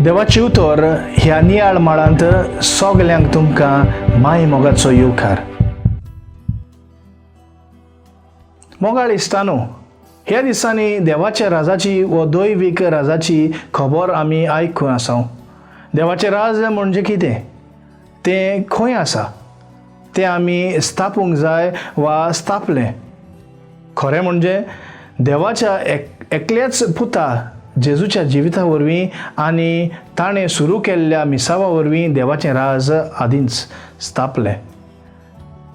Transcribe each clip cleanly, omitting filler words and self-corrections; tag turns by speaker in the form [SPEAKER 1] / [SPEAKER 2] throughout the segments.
[SPEAKER 1] देवाची उतर ह्या नियाळ माळांत सगल्यांक तुमकां माय मोगाचो येवकार. मोगाळ इश्टानो, ह्या दिसांनी देवाच्या राजाची व दैवीक राजाची खबर आमी आयकून आसा. देवाचें राज म्हणजे कितें, तें खंय आसा, तें आमी स्थापूंक जाय वा स्थापलें. खरें म्हणजे देवाच्या एकल्याच पुता जेजूच्या जिविता वरवीं आनी ताणें सुरू केल्ल्या मिसावा वरवीं देवाचें राज आदींच स्थापलें.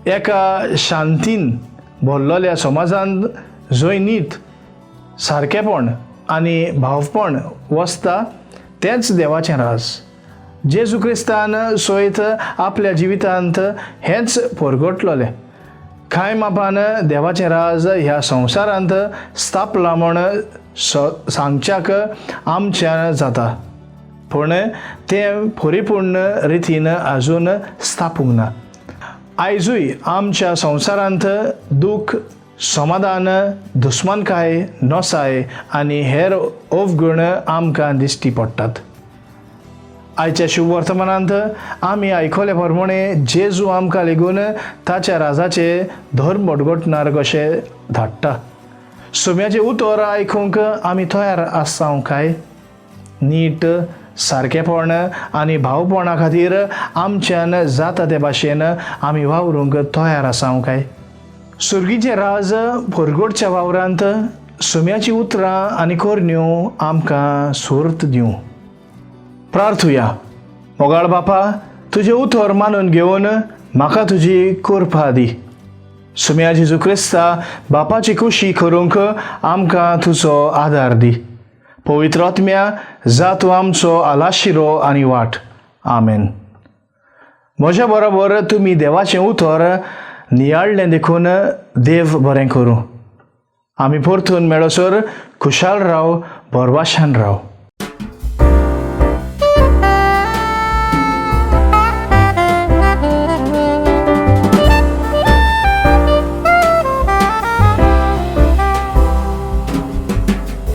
[SPEAKER 1] एका शांतीन भरलेल्या समाजांत जंय नीत, सारकेपण आनी भावपण वसता, तेंच देवाचें राज. जेजू क्रिस्तान सोयत आपल्या जिवितांत हेंच परगटलेलें. कांय मापान देवाचें राज ह्या संवसारांत स्थापलां म्हूण सांगच्याक आमच्यान जाता, पूण तें परिपूर्ण रितीन आजून स्थापूंक ना. आयजूय आमच्या संवसारांत दूख, समाधान, दुस्मानकाय, नोसाय आनी हेर अवगुण आमकां दिश्टी पडटात. आयच्या शुभ वर्तमानांत आमी आयकले प्रमाणे जेजू आमकां लेगून ताच्या राजाचे धर्म बडगटणार कशें धाडटा. सुम्याचें उतर आयकूंक आमी तयार आसां काय? नीट, सारकेपण आनी भावपणा खातीर आमच्यान जाता ते भाशेन आमी वावरूंक तयार आसां काय? सुर्गीचें राज परगटच्या वावरांत सुम्याची उतरां आनी कोरण्यो आमकां सुर्त दिवं. प्रार्थुया. मोगाळ बापा, तुजें उतर मानून घेवन म्हाका तुजी कृपा दी. सुम्या जेजू क्रिस्ता, बापाची खुशी करूंक आमकां तुजो आदार दी. पवित्र आत्म्या, जा तूं आमचो आलाशिरो आनी वाट. आमेन. म्हज्या बरोबर तुमी देवाचें उतर नियाळ्ळें देखून देव बरें करूं. आमी परतून मेळसर खुशाल राव, बरवाशान राव.